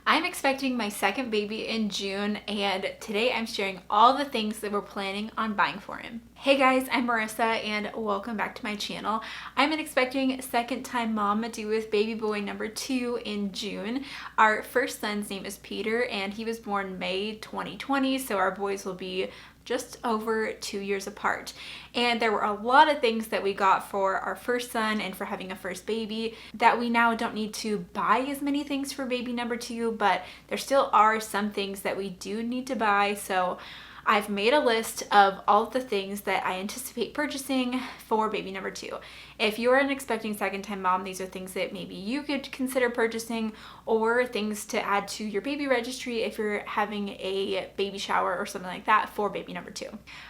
I'm expecting my second baby in June, and today I'm sharing all the things that we're planning on buying for him. Hey guys, I'm Marissa and welcome back to my channel. I'm an expecting second time mom due with baby boy number 2 in June. Our first son's name is Peter and he was born May 2020, so our boys will be just over 2 years apart. And there were a lot of things that we got for our first son and for having a first baby that we now don't need to buy as many things for baby number 2, but there still are some things that we do need to buy. So I've made a list of all of the things that I anticipate purchasing for baby number 2. If you're an expecting second time mom, these are things that maybe you could consider purchasing, or things to add to your baby registry if you're having a baby shower or something like that for baby number 2.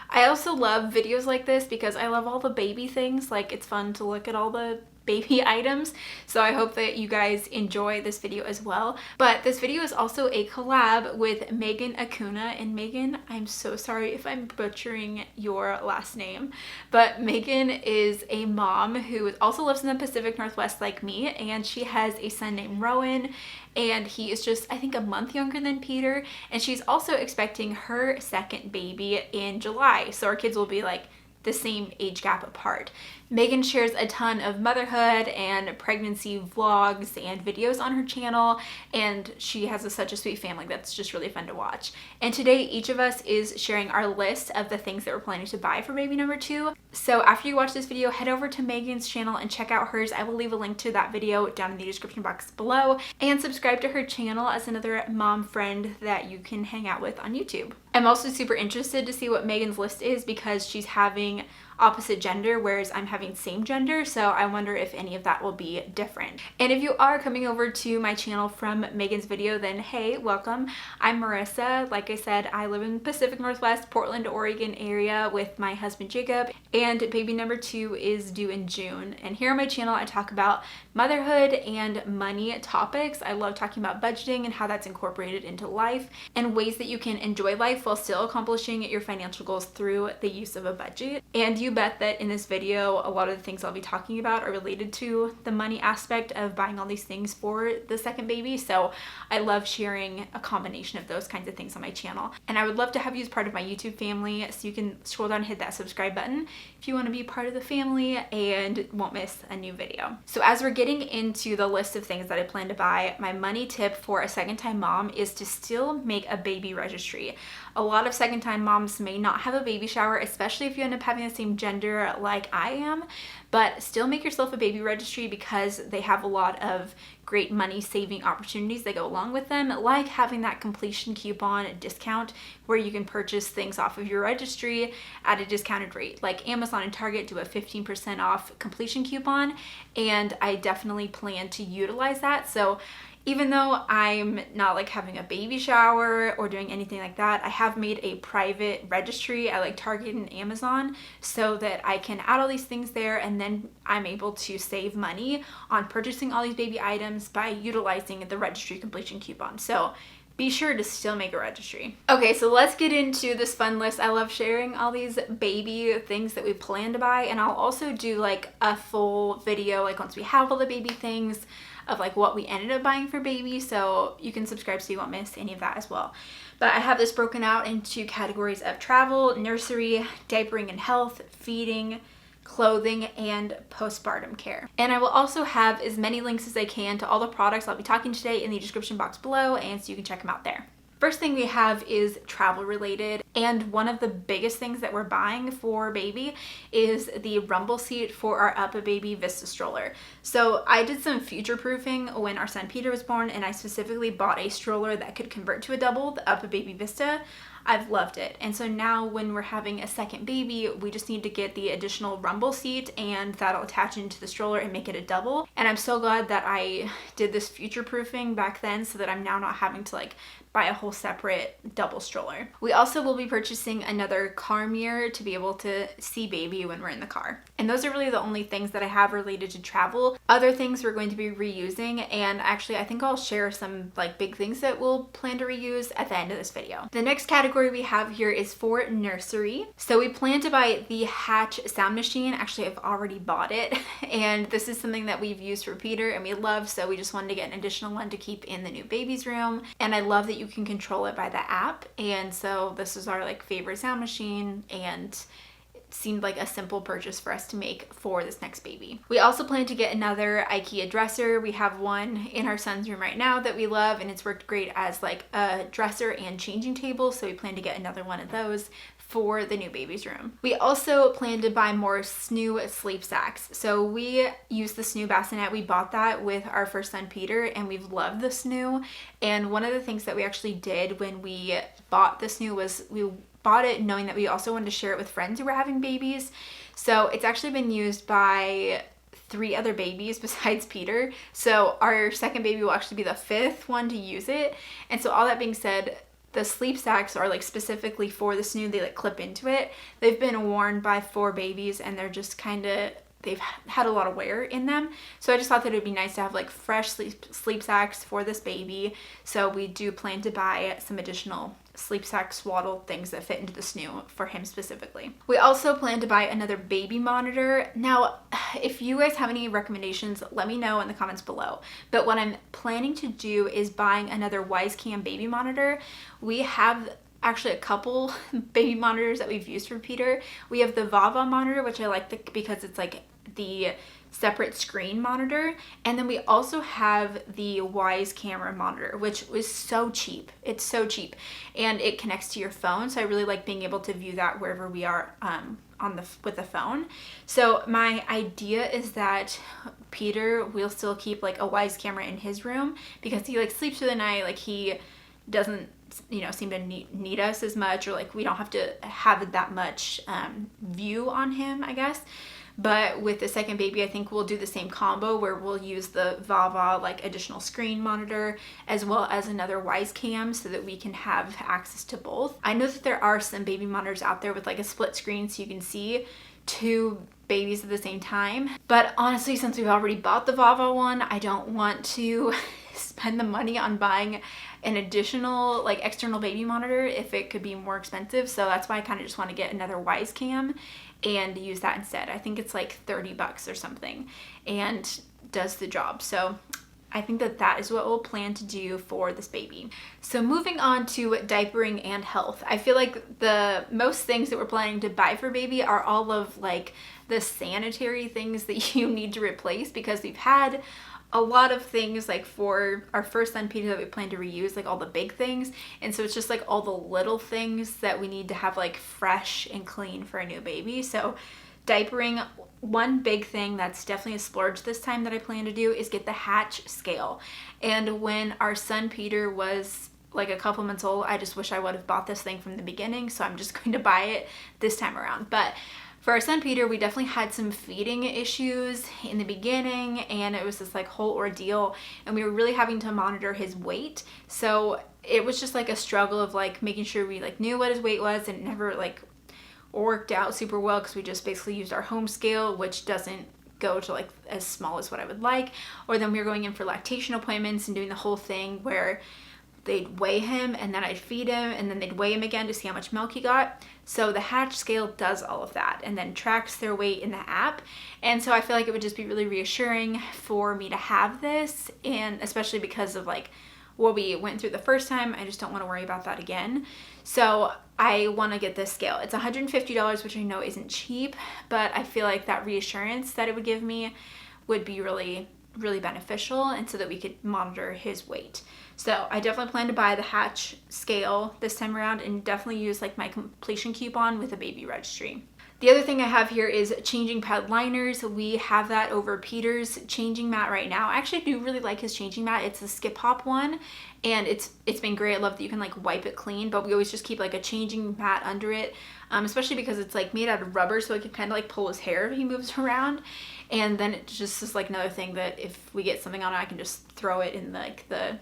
I also love videos like this because I love all the baby things. Like, it's fun to look at all the baby items, so I hope that you guys enjoy this video as well. But this video is also a collab with Megan Acuna, and Megan, I'm so sorry if I'm butchering your last name, but Megan is a mom who also lives in the Pacific Northwest like me, and she has a son named Rowan, and he is just, I think, a month younger than Peter, and she's also expecting her second baby in July, so our kids will be like the same age gap apart. Megan shares a ton of motherhood and pregnancy vlogs and videos on her channel, and she has such a sweet family that's just really fun to watch. And today each of us is sharing our list of the things that we're planning to buy for baby number 2. So after you watch this video, head over to Megan's channel and check out hers. I will leave a link to that video down in the description box below, and subscribe to her channel as another mom friend that you can hang out with on YouTube. I'm also super interested to see what Megan's list is because she's having opposite gender, whereas I'm having same gender, so I wonder if any of that will be different. And if you are coming over to my channel from Megan's video, then hey, welcome. I'm Marissa. Like I said, I live in Pacific Northwest, Portland, Oregon area with my husband Jacob, and baby number 2 is due in June. And here on my channel I talk about motherhood and money topics. I love talking about budgeting and how that's incorporated into life, and ways that you can enjoy life while still accomplishing your financial goals through the use of a budget. And you bet that in this video, a lot of the things I'll be talking about are related to the money aspect of buying all these things for the second baby. So I love sharing a combination of those kinds of things on my channel. And I would love to have you as part of my YouTube family, so you can scroll down and hit that subscribe button if you want to be part of the family and won't miss a new video. So as we're getting into the list of things that I plan to buy, my money tip for a second time mom is to still make a baby registry. A lot of second time moms may not have a baby shower, especially if you end up having the same gender like I am, but still make yourself a baby registry because they have a lot of great money saving opportunities that go along with them, like having that completion coupon discount where you can purchase things off of your registry at a discounted rate. Like Amazon and Target do a 15% off completion coupon, and I definitely plan to utilize that. So even though I'm not like having a baby shower or doing anything like that, I have made a private registry at like Target and Amazon so that I can add all these things there, and then I'm able to save money on purchasing all these baby items by utilizing the registry completion coupon. So be sure to still make a registry. Okay, so let's get into this fun list. I love sharing all these baby things that we plan to buy, and I'll also do like a full video like once we have all the baby things of like what we ended up buying for baby, so you can subscribe so you won't miss any of that as well. But I have this broken out into categories of travel, nursery, diapering and health, feeding, clothing, and postpartum care. And I will also have as many links as I can to all the products I'll be talking today in the description box below, and so you can check them out there. First thing we have is travel related, and one of the biggest things that we're buying for baby is the rumble seat for our UPPAbaby Vista stroller. So I did some future proofing when our son Peter was born, and I specifically bought a stroller that could convert to a double, the UPPAbaby Vista. I've loved it. And so now when we're having a second baby, we just need to get the additional rumble seat, and that'll attach into the stroller and make it a double. And I'm so glad that I did this future proofing back then so that I'm now not having to like buy a whole separate double stroller. We also will be purchasing another car mirror to be able to see baby when we're in the car. And those are really the only things that I have related to travel. Other things we're going to be reusing, and actually I think I'll share some like big things that we'll plan to reuse at the end of this video. The next category category we have here is for Nursery. So we plan to buy the Hatch sound machine. Actually, I've already bought it, and this is something that we've used for Peter and we love, so we just wanted to get an additional one to keep in the new baby's room. And I love that you can control it by the app, and so this is our like favorite sound machine, and seemed like a simple purchase for us to make for this next baby. We also plan to get another IKEA dresser. We have one in our son's room right now that we love, and it's worked great as like a dresser and changing table, so we plan to get another one of those for the new baby's room. We also plan to buy more Snoo sleep sacks. So we use the Snoo bassinet. We bought that with our first son Peter, and we've loved the Snoo. And one of the things that we actually did when we bought the Snoo was we bought it knowing that we also wanted to share it with friends who were having babies. So it's actually been used by 3 other babies besides Peter. So our second baby will actually be the 5th one to use it. And so all that being said, the sleep sacks are like specifically for the Snoo. They like clip into it. They've been worn by 4 babies, and they're just kind of, they've had a lot of wear in them. So I just thought that it would be nice to have like fresh sleep sacks for this baby. So we do plan to buy some additional sleep sack swaddle things that fit into the Snoo for him specifically. We also plan to buy another baby monitor. Now, if you guys have any recommendations, let me know in the comments below. But what I'm planning to do is buying another Wisecam baby monitor. We have actually a couple baby monitors that we've used for Peter. We have the Vava monitor, which I like because it's like the separate screen monitor, and then we also have the Wise camera monitor, which was so cheap. It's so cheap, and it connects to your phone, so I really like being able to view that wherever we are with the phone. So my idea is that Peter will still keep like a Wise camera in his room because he like sleeps through the night. Like he doesn't seem to need us as much, or like we don't have to have that much view on him, I guess. But with the second baby, I think we'll do the same combo where we'll use the Vava like additional screen monitor as well as another Wisecam so that we can have access to both. I know that there are some baby monitors out there with like a split screen so you can see 2 babies at the same time. But honestly, since we've already bought the Vava one, I don't want to spend the money on buying an additional like external baby monitor if it could be more expensive. So that's why I kind of just want to get another Wisecam and use that instead. I think it's like $30 or something and does the job. So I think that that is what we'll plan to do for this baby. So moving on to diapering and health. I feel like the most things that we're planning to buy for baby are all of like the sanitary things that you need to replace, because we've had a lot of things like for our first son Peter that we plan to reuse, like all the big things, and so it's just like all the little things that we need to have like fresh and clean for a new baby. So diapering, one big thing that's definitely a splurge this time that I plan to do is get the Hatch scale. And when our son Peter was like a couple months old, I just wish I would have bought this thing from the beginning, so I'm just going to buy it this time around. But for our son Peter, we definitely had some feeding issues in the beginning, and it was this like whole ordeal, and we were really having to monitor his weight. So it was just like a struggle of like making sure we like knew what his weight was, and it never like worked out super well because we just basically used our home scale, which doesn't go to like as small as what I would like. Or then we were going in for lactation appointments and doing the whole thing where they'd weigh him and then I'd feed him and then they'd weigh him again to see how much milk he got. So the Hatch scale does all of that and then tracks their weight in the app. And so I feel like it would just be really reassuring for me to have this, and especially because of like what we went through the first time, I just don't want to worry about that again. So I want to get this scale. It's $150, which I know isn't cheap, but I feel like that reassurance that it would give me would be really beneficial, and so that we could monitor his weight. So I definitely plan to buy the Hatch scale this time around, and definitely use like my completion coupon with a baby registry. The other thing I have here is changing pad liners. We have that over Peter's changing mat right now. I actually do really like his changing mat. It's a skip hop one, and it's been great. I love that you can like wipe it clean, but we always just keep like a changing mat under it, especially because it's like made out of rubber, so it can kind of like pull his hair if he moves around. And then it just is like another thing that if we get something on it, I can just throw it in like the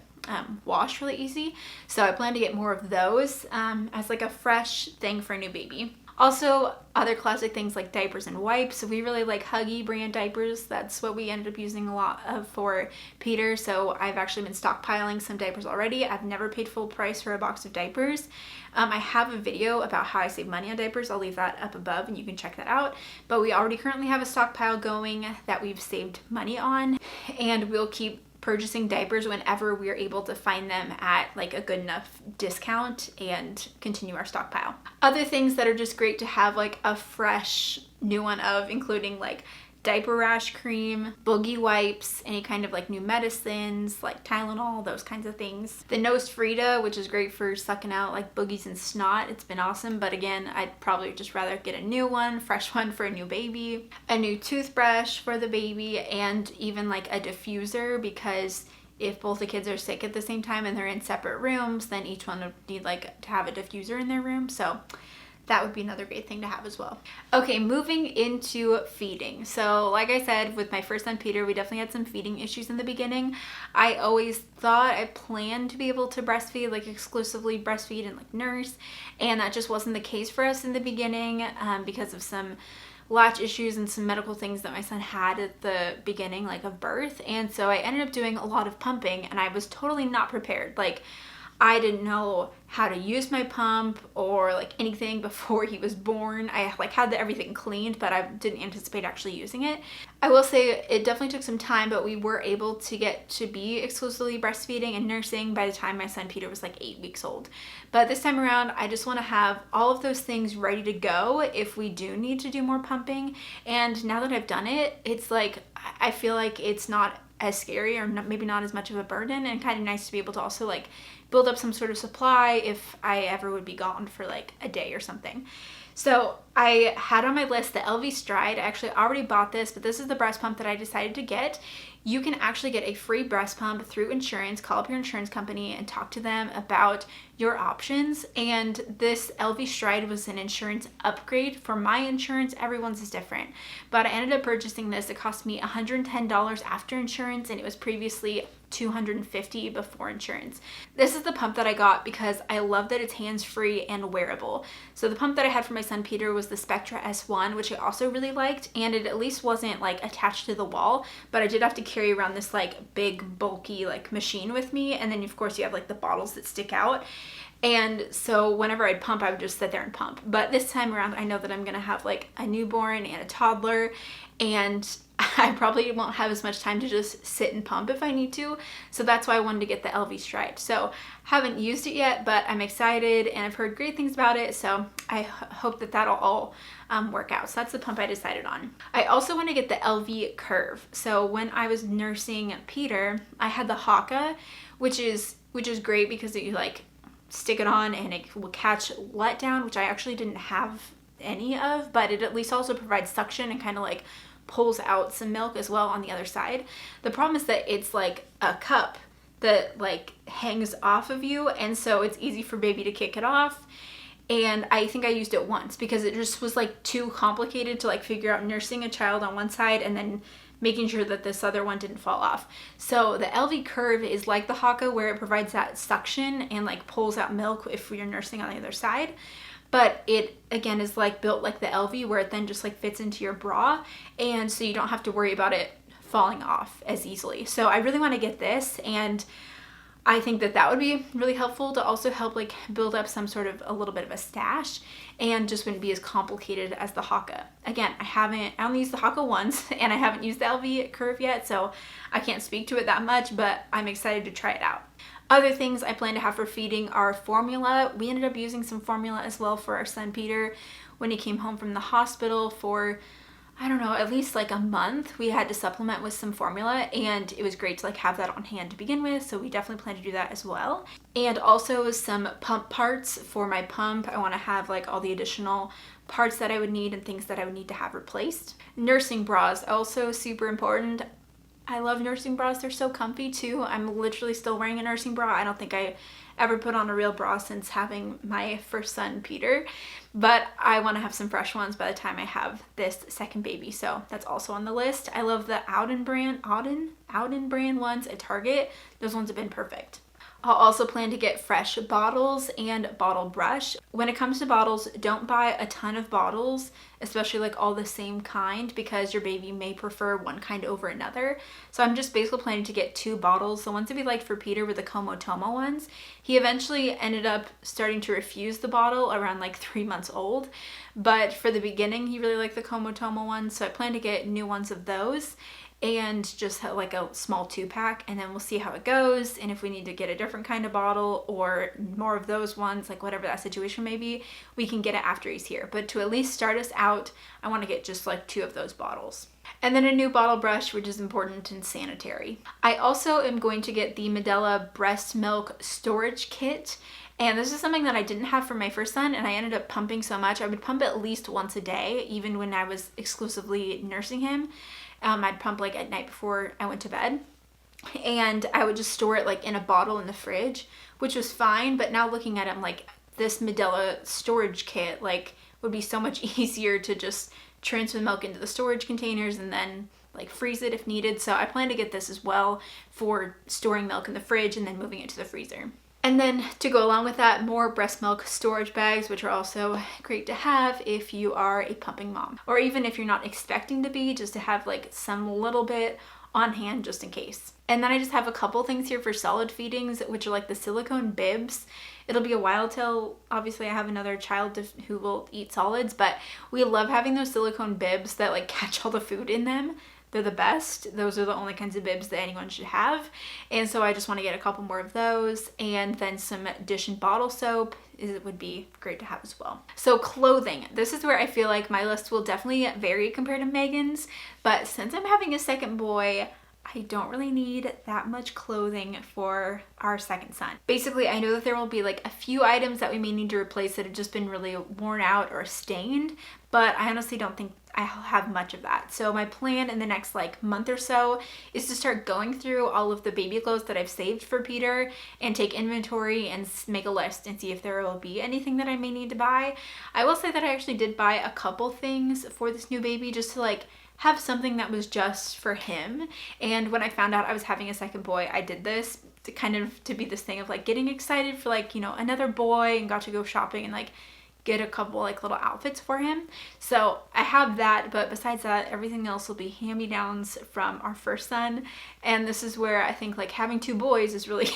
wash really easy. So I plan to get more of those as like a fresh thing for a new baby. Also, other classic things like diapers and wipes. We really like Huggy brand diapers. That's what we ended up using a lot of for Peter. So I've actually been stockpiling some diapers already. I've never paid full price for a box of diapers. I have a video about how I save money on diapers. I'll leave that up above and you can check that out. But we already currently have a stockpile going that we've saved money on, and we'll keep purchasing diapers whenever we're able to find them at like a good enough discount and continue our stockpile. Other things that are just great to have like a fresh new one of, including like diaper rash cream, boogie wipes, any kind of like new medicines like Tylenol, those kinds of things. The Nose Frida, which is great for sucking out like boogies and snot. It's been awesome, but again, I'd probably just rather get a new one, fresh one for a new baby, a new toothbrush for the baby, and even like a diffuser, because if both the kids are sick at the same time and they're in separate rooms, then each one would need like to have a diffuser in their room. So that would be another great thing to have as well. Okay, moving into feeding. So like I said, with my first son Peter, we definitely had some feeding issues in the beginning. I always thought I planned to be able to breastfeed, like exclusively breastfeed and like nurse, and that just wasn't the case for us in the beginning because of some latch issues and some medical things that my son had at the beginning, like of birth. And so I ended up doing a lot of pumping, and I was totally not prepared. Like, I didn't know how to use my pump or like anything before he was born. I like had everything cleaned, but I didn't anticipate actually using it. I will say it definitely took some time, but we were able to get to be exclusively breastfeeding and nursing by the time my son Peter was like 8 weeks old. But this time around, I just want to have all of those things ready to go if we do need to do more pumping. And now that I've done it, it's like, I feel like it's not as scary, or maybe not as much of a burden, and kind of nice to be able to also like build up some sort of supply if I ever would be gone for like a day or something. So I had on my list the LV Stride. I actually already bought this, but this is the breast pump that I decided to get. You can actually get a free breast pump through insurance. Call up your insurance company and talk to them about your options. And this LV Stride was an insurance upgrade. For my insurance, everyone's is different. But I ended up purchasing this. It cost me $110 after insurance, and it was previously $250 before insurance. This is the pump that I got because I love that it's hands-free and wearable. So the pump that I had for my son Peter was the Spectra S1, which I also really liked, and it at least wasn't like attached to the wall, but I did have to carry around this like big bulky like machine with me, and then of course you have like the bottles that stick out. And so whenever I'd pump, I would just sit there and pump. But this time around, I know that I'm gonna have like a newborn and a toddler, and I probably won't have as much time to just sit and pump if I need to. So that's why I wanted to get the LV Stride. So haven't used it yet, but I'm excited and I've heard great things about it. So I hope that that'll all work out. So that's the pump I decided on. I also want to get the LV Curve. So when I was nursing Peter, I had the Haka, which is great because you like stick it on and it will catch letdown, which I actually didn't have any of, but it at least also provides suction and kind of like pulls out some milk as well on the other side. The problem is that it's like a cup that like hangs off of you, and so it's easy for baby to kick it off. And I think I used it once because it just was like too complicated to like figure out nursing a child on one side and then making sure that this other one didn't fall off. So the LV Curve is like the Haka, where it provides that suction and like pulls out milk if you're nursing on the other side. But it, again, is like built like the LV, where it then just like fits into your bra. And so you don't have to worry about it falling off as easily. So I really want to get this, and I think that that would be really helpful to also help like build up some sort of a little bit of a stash, and just wouldn't be as complicated as the Haka. Again, I only used the Haka once, and I haven't used the LV Curve yet, so I can't speak to it that much, but I'm excited to try it out. Other things I plan to have for feeding are formula. We ended up using some formula as well for our son Peter when he came home from the hospital for, I don't know, at least like a month. We had to supplement with some formula, and it was great to like have that on hand to begin with. So we definitely plan to do that as well. And also some pump parts for my pump. I want to have like all the additional parts that I would need and things that I would need to have replaced. Nursing bras, also super important. I love nursing bras. They're so comfy too. I'm literally still wearing a nursing bra. I don't think I ever put on a real bra since having my first son, Peter. But I want to have some fresh ones by the time I have this second baby. So that's also on the list. I love the Auden brand ones at Target. Those ones have been perfect. I'll also plan to get fresh bottles and bottle brush. When it comes to bottles, don't buy a ton of bottles, especially like all the same kind, because your baby may prefer one kind over another. So I'm just basically planning to get 2 bottles. The ones that we liked for Peter were the Komotomo ones. He eventually ended up starting to refuse the bottle around like 3 months old. But for the beginning, he really liked the Komotomo ones. So I plan to get new ones of those and just have like a small 2-pack, and then we'll see how it goes, and if we need to get a different kind of bottle or more of those ones, like whatever that situation may be, we can get it after he's here. But to at least start us out, I want to get just like 2 of those bottles. And then a new bottle brush, which is important and sanitary. I also am going to get the Medela breast milk storage kit. And this is something that I didn't have for my first son, and I ended up pumping so much. I would pump at least once a day, even when I was exclusively nursing him. I'd pump like at night before I went to bed, and I would just store it like in a bottle in the fridge, which was fine. But now looking at it, I'm like, this Medela storage kit like would be so much easier to just transfer the milk into the storage containers and then like freeze it if needed. So I plan to get this as well for storing milk in the fridge and then moving it to the freezer. And then to go along with that, more breast milk storage bags, which are also great to have if you are a pumping mom, or even if you're not expecting to be, just to have like some little bit on hand just in case. And then I just have a couple things here for solid feedings, which are like the silicone bibs. It'll be a while till obviously I have another child who will eat solids, but we love having those silicone bibs that like catch all the food in them. They're the best. Those are the only kinds of bibs that anyone should have. And so I just want to get a couple more of those, and then some dish and bottle soap. It would be great to have as well. So clothing. This is where I feel like my list will definitely vary compared to Megan's, but since I'm having a second boy, I don't really need that much clothing for our second son. Basically, I know that there will be like a few items that we may need to replace that have just been really worn out or stained, but I honestly don't think I'll have much of that. So my plan in the next like month or so is to start going through all of the baby clothes that I've saved for Peter and take inventory and make a list and see if there will be anything that I may need to buy. I will say that I actually did buy a couple things for this new baby just to like have something that was just for him. And when I found out I was having a second boy, I did this to kind of to be this thing of like getting excited for like, you know, another boy, and got to go shopping and like get a couple like little outfits for him. So I have that, but besides that, everything else will be hand-me-downs from our first son. And this is where I think like having 2 boys is really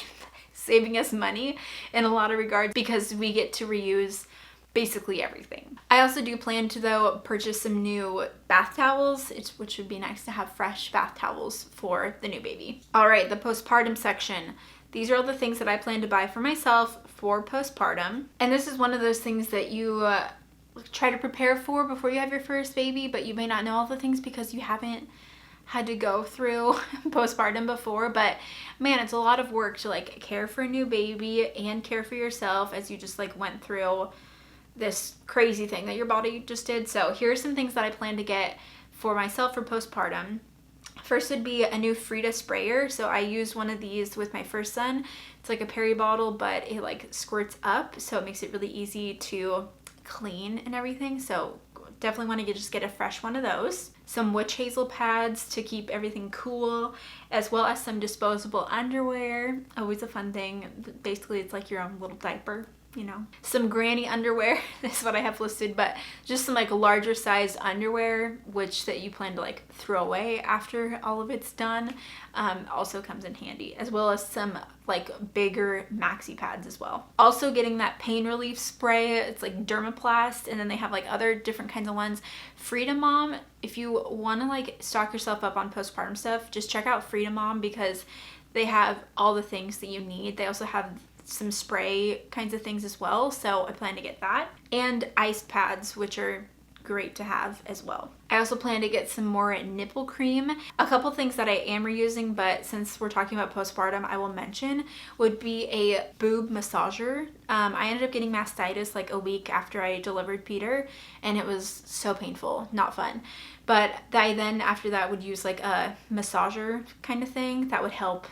saving us money in a lot of regards, because we get to reuse basically everything. I also do plan to though purchase some new bath towels, which would be nice to have fresh bath towels for the new baby. All right, the postpartum section. These are all the things that I plan to buy for myself for postpartum. And this is one of those things that you try to prepare for before you have your first baby, but you may not know all the things because you haven't had to go through postpartum before. But man, it's a lot of work to like care for a new baby and care for yourself as you just like went through this crazy thing that your body just did. So here are some things that I plan to get for myself for postpartum. First would be a new Frida sprayer. So I used one of these with my first son. It's like a peri bottle, but it like squirts up, so it makes it really easy to clean and everything. So definitely want to just get a fresh one of those. Some witch hazel pads to keep everything cool, as well as some disposable underwear. Always a fun thing. Basically, it's like your own little diaper, you know. Some granny underwear, this is what I have listed, but just some like larger size underwear, which that you plan to like throw away after all of it's done, also comes in handy, as well as some like bigger maxi pads as well. Also getting that pain relief spray. It's like Dermaplast, and then they have like other different kinds of ones. Freedom Mom, if you want to like stock yourself up on postpartum stuff, just check out Freedom Mom, because they have all the things that you need. They also have some spray kinds of things as well, so I plan to get that. And ice pads, which are great to have as well. I also plan to get some more nipple cream. A couple things that I am reusing, but since we're talking about postpartum, I will mention, would be a boob massager. I ended up getting mastitis like a week after I delivered Peter, and it was so painful, not fun. But I then after that would use like a massager kind of thing that would help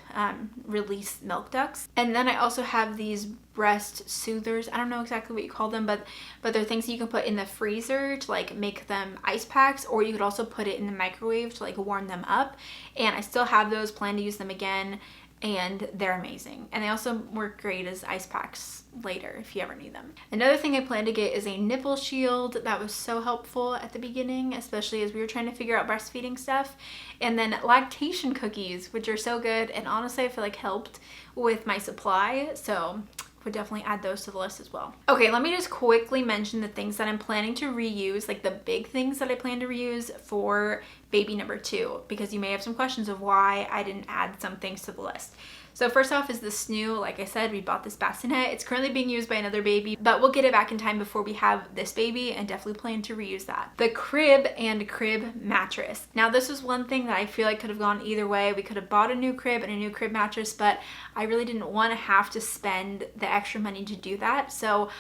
release milk ducts. And then I also have these breast soothers. I don't know exactly what you call them, but they're things that you can put in the freezer to like make them ice packs, or you could also put it in the microwave to like warm them up. And I still have those, plan to use them again and they're amazing. And they also work great as ice packs later if you ever need them. Another thing I plan to get is a nipple shield. That was so helpful at the beginning, especially as we were trying to figure out breastfeeding stuff. And then lactation cookies, which are so good, and honestly I feel like helped with my supply, so would definitely add those to the list as well. Okay, let me just quickly mention the things that I'm planning to reuse, like the big things that I plan to reuse for baby number 2, because you may have some questions of why I didn't add some things to the list. So first off is the snoo. Like I said, we bought this bassinet. It's currently being used by another baby, but we'll get it back in time before we have this baby, and definitely plan to reuse that. The crib and crib mattress. Now this is one thing that I feel like could have gone either way. We could have bought a new crib and a new crib mattress, but I really didn't want to have to spend the extra money to do that. So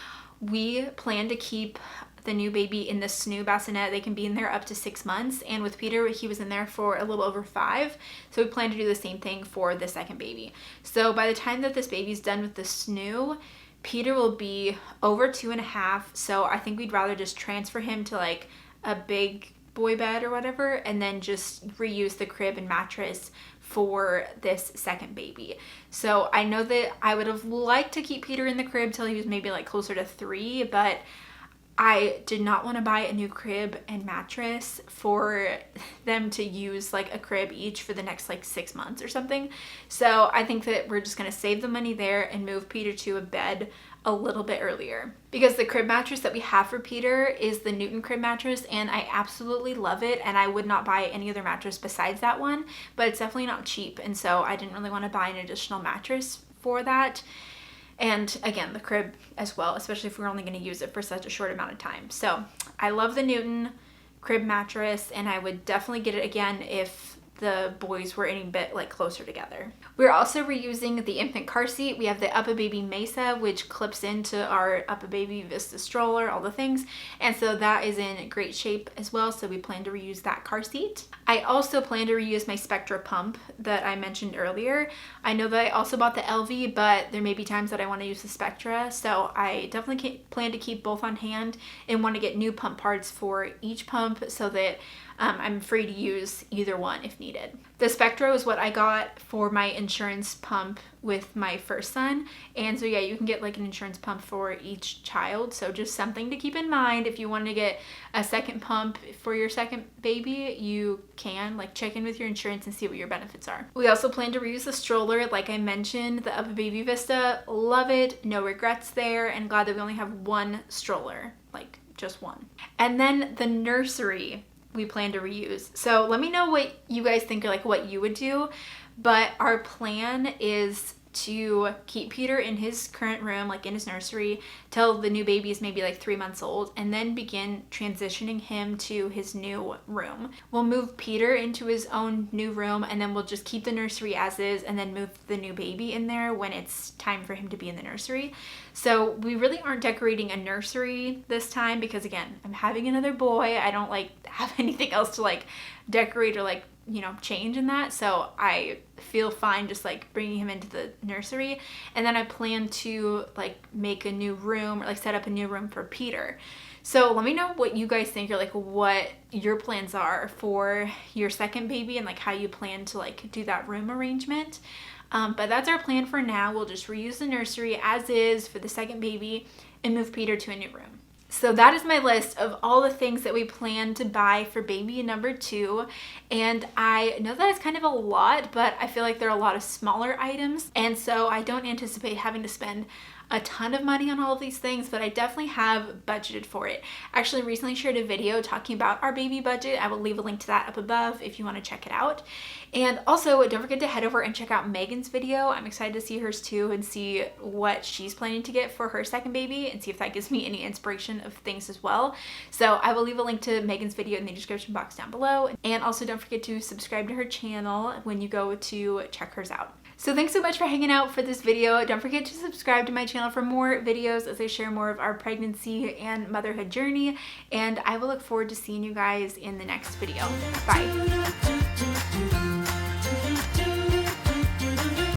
we plan to keep the new baby in the snoo bassinet. They can be in there up to 6 months, and with Peter, he was in there for a little over 5, so we plan to do the same thing for the second baby. So by the time that this baby's done with the snoo, Peter will be over 2.5, so I think we'd rather just transfer him to like a big boy bed or whatever, and then just reuse the crib and mattress for this second baby. So I know that I would have liked to keep Peter in the crib till he was maybe like closer to 3, but I did not want to buy a new crib and mattress for them to use like a crib each for the next like 6 months or something. So I think that we're just going to save the money there and move Peter to a bed a little bit earlier, because the crib mattress that we have for Peter is the Newton crib mattress, and I absolutely love it, and I would not buy any other mattress besides that one, but it's definitely not cheap, and so I didn't really want to buy an additional mattress for that. And again, the crib as well, especially if we're only going to use it for such a short amount of time. So I love the Newton crib mattress, and I would definitely get it again if the boys were any bit like closer together. We're also reusing the infant car seat. We have the UPPAbaby Mesa, which clips into our UPPAbaby Vista stroller, all the things. And so that is in great shape as well. So we plan to reuse that car seat. I also plan to reuse my Spectra pump that I mentioned earlier. I know that I also bought the LV, but there may be times that I want to use the Spectra. So I definitely plan to keep both on hand and want to get new pump parts for each pump so that I'm free to use either one if needed. The Spectra is what I got for my insurance pump with my first son. And so yeah, you can get like an insurance pump for each child. So just something to keep in mind. If you want to get a second pump for your second baby, you can like check in with your insurance and see what your benefits are. We also plan to reuse the stroller. Like I mentioned, the UPPAbaby Vista, love it. No regrets there, and glad that we only have one stroller, like just one. And then the nursery we plan to reuse. So let me know what you guys think, or like what you would do. But our plan is to keep Peter in his current room, like in his nursery, till the new baby is maybe like 3 months old, and then begin transitioning him to his new room. We'll move Peter into his own new room, and then we'll just keep the nursery as is, and then move the new baby in there when it's time for him to be in the nursery. So we really aren't decorating a nursery this time, because again, I'm having another boy. I don't like have anything else to like decorate or like, you know, change in that. So I feel fine just like bringing him into the nursery, and then I plan to like make a new room, or like set up a new room for Peter. So let me know what you guys think, or like what your plans are for your second baby, and like how you plan to like do that room arrangement. But that's our plan for now. We'll just reuse the nursery as is for the second baby and move Peter to a new room. So that is my list of all the things that we plan to buy for baby number 2. And I know that it's kind of a lot, but I feel like there are a lot of smaller items. And so I don't anticipate having to spend a ton of money on all of these things, but I definitely have budgeted for it. I actually recently shared a video talking about our baby budget. I will leave a link to that up above if you want to check it out. And also, don't forget to head over and check out Megan's video. I'm excited to see hers too, and see what she's planning to get for her second baby, and see if that gives me any inspiration of things as well. So I will leave a link to Megan's video in the description box down below. And also don't forget to subscribe to her channel when you go to check hers out. So thanks so much for hanging out for this video. Don't forget to subscribe to my channel for more videos as I share more of our pregnancy and motherhood journey. And I will look forward to seeing you guys in the next video. Bye.